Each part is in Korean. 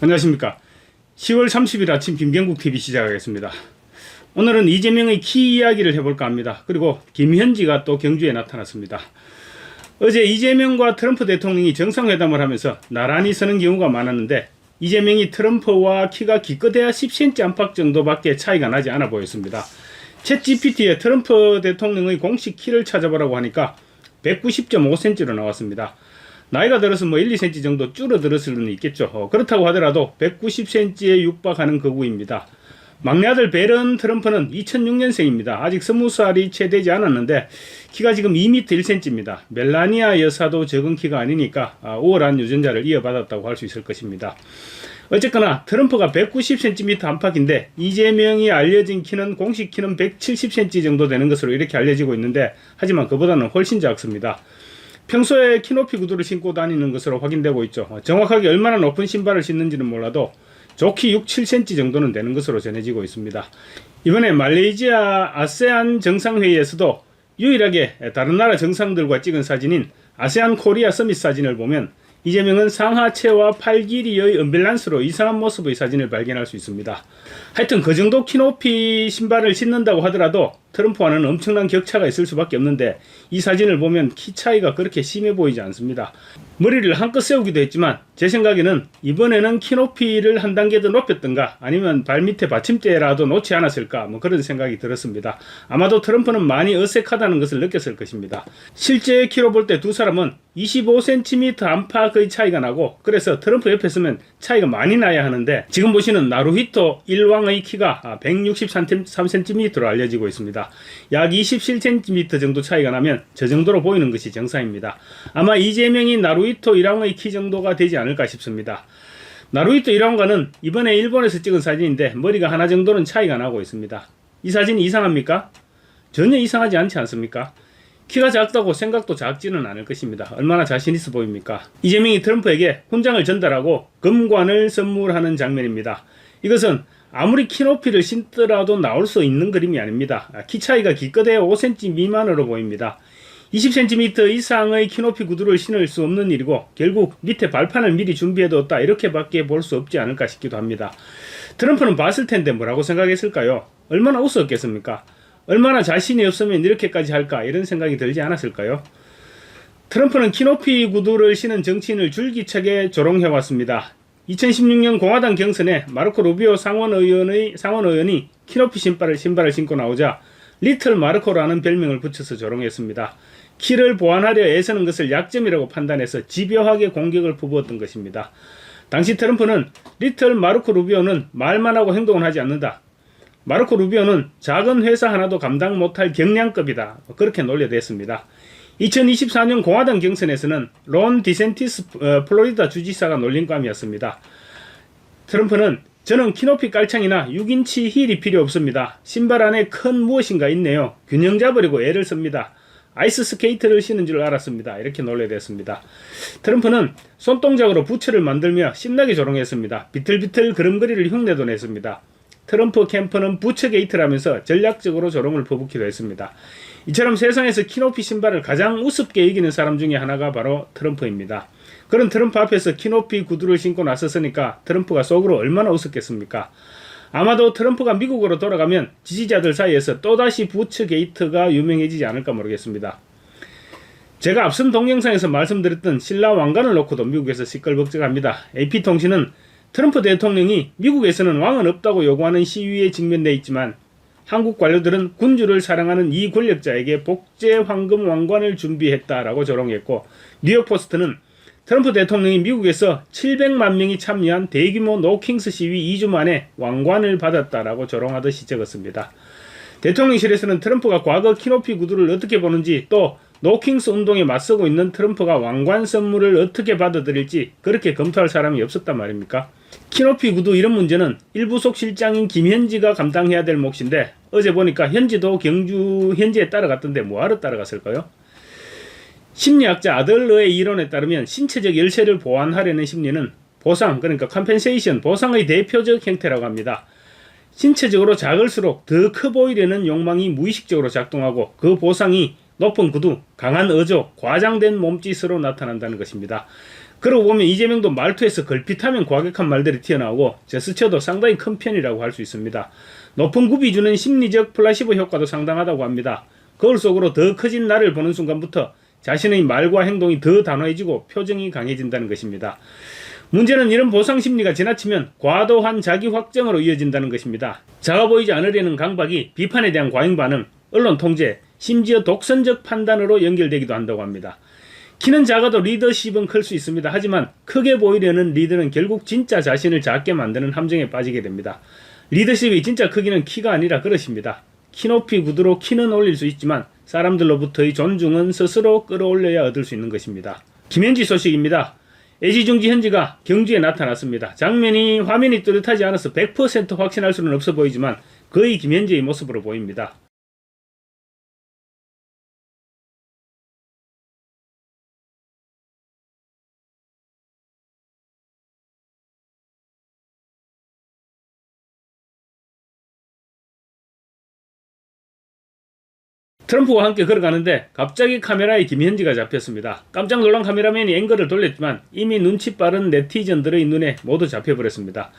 안녕하십니까. 10월 30일 아침 김경국TV 시작하겠습니다. 오늘은 이재명의 키 이야기를 해볼까 합니다. 그리고 김현지가 또 경주에 나타났습니다. 어제 이재명과 트럼프 대통령이 정상회담을 하면서 나란히 서는 경우가 많았는데 이재명이 트럼프와 키가 기껏해야 10cm 안팎 정도밖에 차이가 나지 않아 보였습니다. 챗GPT에 트럼프 대통령의 공식 키를 찾아보라고 하니까 190.5cm로 나왔습니다. 나이가 들어서 1, 2cm 정도 줄어들었을 수는 있겠죠. 그렇다고 하더라도 190cm에 육박하는 거구입니다. 막내 아들 베런 트럼프는 2006년생입니다. 아직 20살이 채 되지 않았는데 키가 지금 2m 1cm입니다. 멜라니아 여사도 적은 키가 아니니까 우월한 유전자를 이어받았다고 할 수 있을 것입니다. 어쨌거나 트럼프가 190cm 안팎인데 이재명이 알려진 키는 공식 키는 170cm 정도 되는 것으로 이렇게 알려지고 있는데 하지만 그보다는 훨씬 작습니다. 평소에 키높이 구두를 신고 다니는 것으로 확인되고 있죠. 정확하게 얼마나 높은 신발을 신는지는 몰라도 좋게 6, 7cm 정도는 되는 것으로 전해지고 있습니다. 이번에 말레이시아 아세안 정상회의에서도 유일하게 다른 나라 정상들과 찍은 사진인 아세안 코리아 서밋 사진을 보면 이재명은 상하체와 팔 길이의 언밸런스로 이상한 모습의 사진을 발견할 수 있습니다. 하여튼 그 정도 키높이 신발을 신는다고 하더라도 트럼프와는 엄청난 격차가 있을 수밖에 없는데 이 사진을 보면 키 차이가 그렇게 심해 보이지 않습니다. 머리를 한껏 세우기도 했지만 제 생각에는 이번에는 키높이를 한 단계 더 높였던가 아니면 발밑에 받침대라도 놓지 않았을까 그런 생각이 들었습니다. 아마도 트럼프는 많이 어색하다는 것을 느꼈을 것입니다. 실제 키로 볼 때 두 사람은 25cm 안팎의 차이가 나고 그래서 트럼프 옆에 서면 차이가 많이 나야 하는데 지금 보시는 나루히토 일왕의 키가 163cm로 알려지고 있습니다. 약 27cm 정도 차이가 나면 저 정도로 보이는 것이 정상입니다. 아마 이재명이 나루히토 일왕의 키 정도가 되지 않을까 싶습니다. 나루히토 일왕과는 이번에 일본에서 찍은 사진인데 머리가 하나 정도는 차이가 나고 있습니다. 이 사진이 이상합니까? 전혀 이상하지 않지 않습니까? 키가 작다고 생각도 작지는 않을 것입니다. 얼마나 자신 있어 보입니까? 이재명이 트럼프에게 훈장을 전달하고 금관을 선물하는 장면입니다. 이것은 아무리 키높이를 신더라도 나올 수 있는 그림이 아닙니다. 키 차이가 기껏해야 5cm 미만으로 보입니다. 20cm 이상의 키높이 구두를 신을 수 없는 일이고 결국 밑에 발판을 미리 준비해뒀다 이렇게밖에 볼 수 없지 않을까 싶기도 합니다. 트럼프는 봤을 텐데 뭐라고 생각했을까요? 얼마나 웃었겠습니까? 얼마나 자신이 없으면 이렇게까지 할까 이런 생각이 들지 않았을까요? 트럼프는 키높이 구두를 신은 정치인을 줄기차게 조롱해왔습니다. 2016년 공화당 경선에 마르코 루비오 상원의원이 키높이 신발을 신고 나오자 리틀 마르코라는 별명을 붙여서 조롱했습니다. 키를 보완하려 애쓰는 것을 약점이라고 판단해서 집요하게 공격을 퍼부었던 것입니다. 당시 트럼프는 리틀 마르코 루비오는 말만 하고 행동을 하지 않는다. 마르코 루비오는 작은 회사 하나도 감당 못할 경량급이다. 그렇게 놀려댔습니다. 2024년 공화당 경선에서는 론 디센티스 플로리다 주지사가 놀림감이었습니다. 트럼프는 저는 키높이 깔창이나 6인치 힐이 필요 없습니다. 신발 안에 큰 무엇인가 있네요. 균형 잡으려고 애를 씁니다. 아이스 스케이트를 신은 줄 알았습니다. 이렇게 놀려댔습니다. 트럼프는 손동작으로 부츠를 만들며 신나게 조롱했습니다. 비틀비틀 그름그리를 흉내도 냈습니다. 트럼프 캠프는 부츠 게이트라면서 전략적으로 조롱을 퍼붓기도 했습니다. 이처럼 세상에서 키높이 신발을 가장 우습게 이기는 사람 중에 하나가 바로 트럼프입니다. 그런 트럼프 앞에서 키높이 구두를 신고 나섰으니까 트럼프가 속으로 얼마나 웃었겠습니까? 아마도 트럼프가 미국으로 돌아가면 지지자들 사이에서 또다시 부츠 게이트가 유명해지지 않을까 모르겠습니다. 제가 앞선 동영상에서 말씀드렸던 신라 왕관을 놓고도 미국에서 시끌벅적합니다. AP통신은 트럼프 대통령이 미국에서는 왕은 없다고 요구하는 시위에 직면돼 있지만 한국 관료들은 군주를 사랑하는 이 권력자에게 복제 황금 왕관을 준비했다라고 조롱했고 뉴욕포스트는 트럼프 대통령이 미국에서 700만 명이 참여한 대규모 노킹스 시위 2주 만에 왕관을 받았다라고 조롱하듯이 적었습니다. 대통령실에서는 트럼프가 과거 키높이 구두를 어떻게 보는지 또 노킹스 운동에 맞서고 있는 트럼프가 왕관 선물을 어떻게 받아들일지 그렇게 검토할 사람이 없었단 말입니까? 키높이 구두 이런 문제는 일부속 실장인 김현지가 감당해야 될 몫인데 어제 보니까 현지도 경주 현지에 따라갔던데 뭐하러 따라갔을까요? 심리학자 아들러의 이론에 따르면 신체적 열쇠를 보완하려는 심리는 보상, 그러니까 컴펜세이션, 보상의 대표적 형태라고 합니다. 신체적으로 작을수록 더 커 보이려는 욕망이 무의식적으로 작동하고 그 보상이 높은 구두, 강한 어조, 과장된 몸짓으로 나타난다는 것입니다. 그러고 보면 이재명도 말투에서 걸핏하면 과격한 말들이 튀어나오고 제스처도 상당히 큰 편이라고 할 수 있습니다. 높은 굽이 주는 심리적 플라시보 효과도 상당하다고 합니다. 거울 속으로 더 커진 나를 보는 순간부터 자신의 말과 행동이 더 단호해지고 표정이 강해진다는 것입니다. 문제는 이런 보상 심리가 지나치면 과도한 자기 확정으로 이어진다는 것입니다. 작아 보이지 않으려는 강박이 비판에 대한 과잉 반응, 언론 통제, 심지어 독선적 판단으로 연결되기도 한다고 합니다. 키는 작아도 리더십은 클 수 있습니다. 하지만 크게 보이려는 리더는 결국 진짜 자신을 작게 만드는 함정에 빠지게 됩니다. 리더십의 진짜 크기는 키가 아니라 그릇입니다. 키높이 구두로 키는 올릴 수 있지만 사람들로부터의 존중은 스스로 끌어올려야 얻을 수 있는 것입니다. 김현지 소식입니다. 애지중지 현지가 경주에 나타났습니다. 화면이 뚜렷하지 않아서 100% 확신할 수는 없어 보이지만 거의 김현지의 모습으로 보입니다. 트럼프와 함께 걸어가는데 갑자기 카메라에 김현지가 잡혔습니다. 깜짝 놀란 카메라맨이 앵글을 돌렸지만 이미 눈치 빠른 네티즌들의 눈에 모두 잡혀버렸습니다.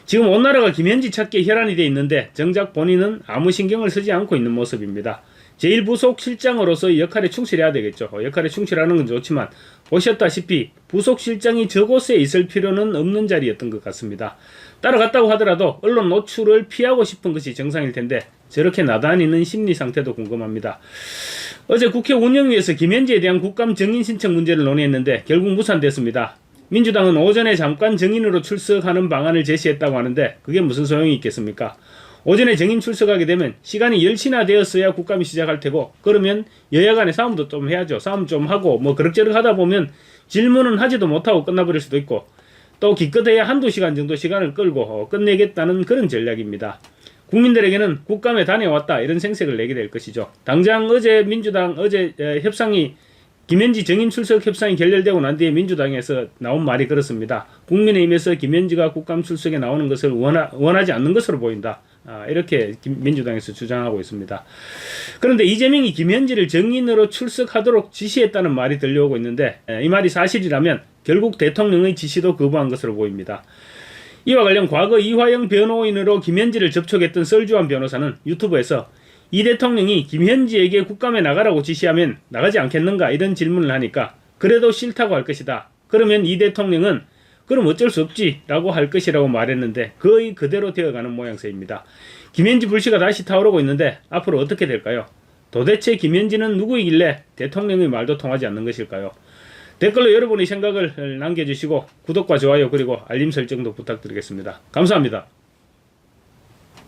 지금 온 나라가 김현지 찾기에 혈안이 돼 있는데 정작 본인은 아무 신경을 쓰지 않고 있는 모습입니다. 제1부속 실장으로서 역할에 충실해야 되겠죠. 역할에 충실하는 건 좋지만 보셨다시피 부속 실장이 저곳에 있을 필요는 없는 자리였던 것 같습니다. 따라갔다고 하더라도 언론 노출을 피하고 싶은 것이 정상일 텐데 저렇게 나다니는 심리 상태도 궁금합니다. 어제 국회 운영위에서 김현지에 대한 국감 정인 신청 문제를 논의했는데 결국 무산됐습니다. 민주당은 오전에 잠깐 정인으로 출석하는 방안을 제시했다고 하는데 그게 무슨 소용이 있겠습니까? 오전에 정인 출석하게 되면 시간이 10시나 되었어야 국감이 시작할 테고 그러면 여야 간에 싸움도 좀 해야죠. 싸움 좀 하고 그럭저럭 하다 보면 질문은 하지도 못하고 끝나버릴 수도 있고 또 기껏해야 한두 시간 정도 시간을 끌고 끝내겠다는 그런 전략입니다. 국민들에게는 국감에 다녀왔다 이런 생색을 내게 될 것이죠. 당장 어제 민주당 협상이 김현지 정인 출석 협상이 결렬되고 난 뒤에 민주당에서 나온 말이 그렇습니다. 국민의힘에서 김현지가 국감 출석에 나오는 것을 원하지 않는 것으로 보인다. 이렇게 민주당에서 주장하고 있습니다. 그런데 이재명이 김현지를 정인으로 출석하도록 지시했다는 말이 들려오고 있는데 이 말이 사실이라면 결국 대통령의 지시도 거부한 것으로 보입니다. 이와 관련 과거 이화영 변호인으로 김현지를 접촉했던 썰주환 변호사는 유튜브에서 이 대통령이 김현지에게 국감에 나가라고 지시하면 나가지 않겠는가 이런 질문을 하니까 그래도 싫다고 할 것이다. 그러면 이 대통령은 그럼 어쩔 수 없지 라고 할 것이라고 말했는데 거의 그대로 되어가는 모양새입니다. 김현지 불씨가 다시 타오르고 있는데 앞으로 어떻게 될까요? 도대체 김현지는 누구이길래 대통령의 말도 통하지 않는 것일까요? 댓글로 여러분의 생각을 남겨주시고 구독과 좋아요 그리고 알림 설정도 부탁드리겠습니다. 감사합니다.